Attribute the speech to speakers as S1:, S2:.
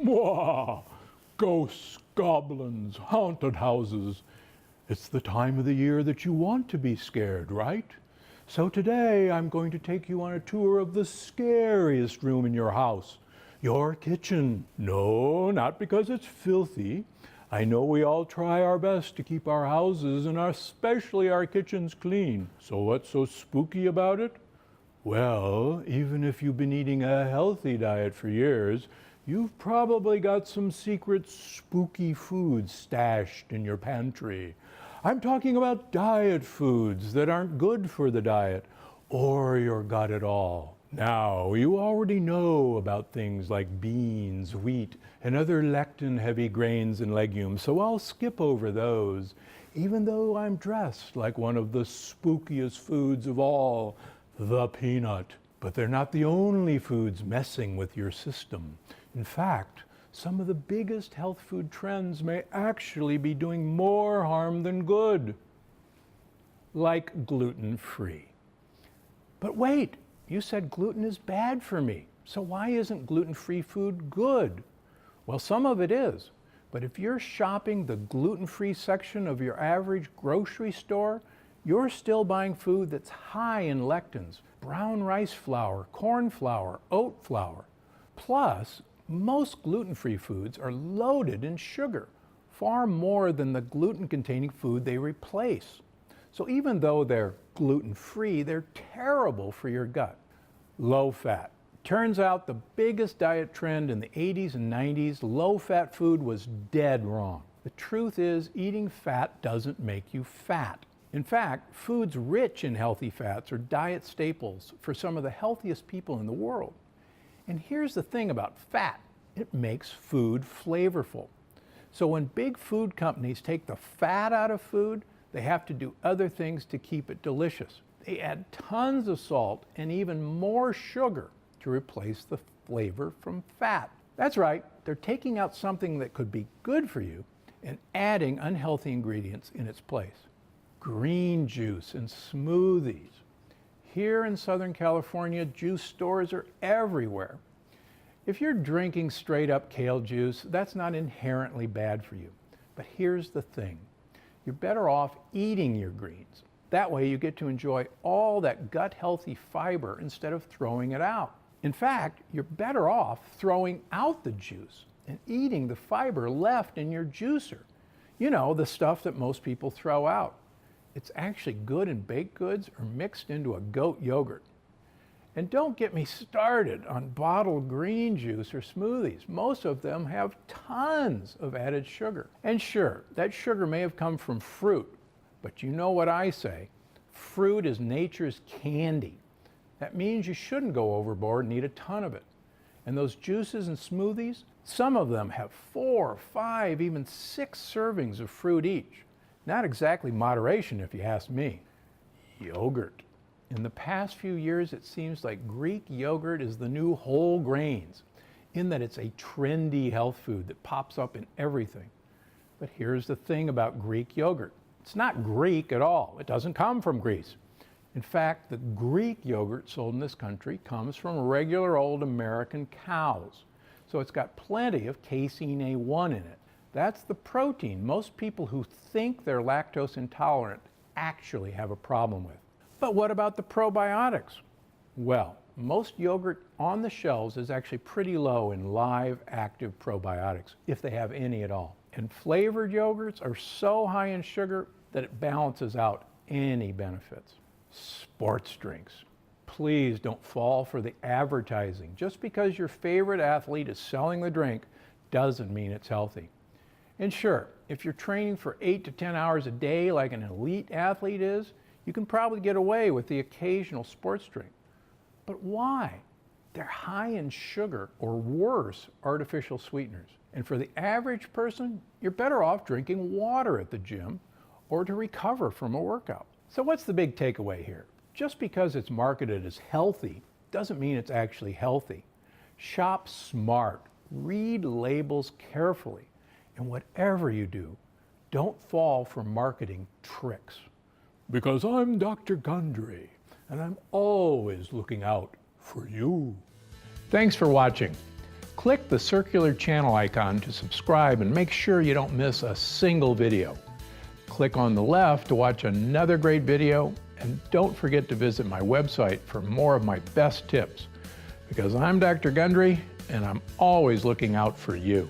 S1: Mwah! Ghosts, goblins, haunted houses. It's the time of the year that you want to be scared, right? So today I'm going to take you on a tour of the scariest room in your house, your kitchen. No, not because it's filthy. I know we all try our best to keep our houses and especially our kitchens clean. So what's so spooky about it? Well, even if you've been eating a healthy diet for years, you've probably got some secret spooky foods stashed in your pantry. I'm talking about diet foods that aren't good for the diet or your gut at all. Now, you already know about things like beans, wheat, and other lectin-heavy grains and legumes, so I'll skip over those, even though I'm dressed like one of the spookiest foods of all, the peanut. But they're not the only foods messing with your system. In fact, some of the biggest health food trends may actually be doing more harm than good, like gluten-free. But wait, you said gluten is bad for me, so why isn't gluten-free food good? Well, some of it is, but if you're shopping the gluten-free section of your average grocery store, you're still buying food that's high in lectins, brown rice flour, corn flour, oat flour. Plus, most gluten-free foods are loaded in sugar, far more than the gluten-containing food they replace. So even though they're gluten-free, they're terrible for your gut. Low fat. Turns out the biggest diet trend in the 80s and 90s, low-fat food, was dead wrong. The truth is, eating fat doesn't make you fat. In fact, foods rich in healthy fats are diet staples for some of the healthiest people in the world. And here's the thing about fat, it makes food flavorful. So when big food companies take the fat out of food, they have to do other things to keep it delicious. They add tons of salt and even more sugar to replace the flavor from fat. That's right, they're taking out something that could be good for you and adding unhealthy ingredients in its place. Green juice and smoothies. Here in Southern California, juice stores are everywhere. If you're drinking straight up kale juice, that's not inherently bad for you. But here's the thing. You're better off eating your greens. That way you get to enjoy all that gut healthy fiber instead of throwing it out. In fact, you're better off throwing out the juice and eating the fiber left in your juicer. You know, the stuff that most people throw out. It's actually good in baked goods or mixed into a goat yogurt. And don't get me started on bottled green juice or smoothies. Most of them have tons of added sugar. And sure, that sugar may have come from fruit, but you know what I say, fruit is nature's candy. That means you shouldn't go overboard and eat a ton of it. And those juices and smoothies, some of them have 4, 5, even 6 servings of fruit each. Not exactly moderation, if you ask me. Yogurt. In the past few years, it seems like Greek yogurt is the new whole grains, in that it's a trendy health food that pops up in everything. But here's the thing about Greek yogurt. It's not Greek at all. It doesn't come from Greece. In fact, the Greek yogurt sold in this country comes from regular old American cows. So it's got plenty of casein A1 in it. That's the protein most people who think they're lactose intolerant actually have a problem with. But what about the probiotics? Well, most yogurt on the shelves is actually pretty low in live active probiotics, if they have any at all. And flavored yogurts are so high in sugar that it balances out any benefits. Sports drinks. Please don't fall for the advertising. Just because your favorite athlete is selling the drink doesn't mean it's healthy. And sure, if you're training for 8 to 10 hours a day like an elite athlete is, you can probably get away with the occasional sports drink. But why? They're high in sugar or worse, artificial sweeteners. And for the average person, you're better off drinking water at the gym or to recover from a workout. So what's the big takeaway here? Just because it's marketed as healthy doesn't mean it's actually healthy. Shop smart, read labels carefully, and whatever you do, don't fall for marketing tricks. Because I'm Dr. Gundry, and I'm always looking out for you. Thanks for watching. click the circular channel icon to subscribe and make sure you don't miss a single video. Click on the left to watch another great video, and don't forget to visit my website for more of my best tips. Because I'm Dr. Gundry, and I'm always looking out for you.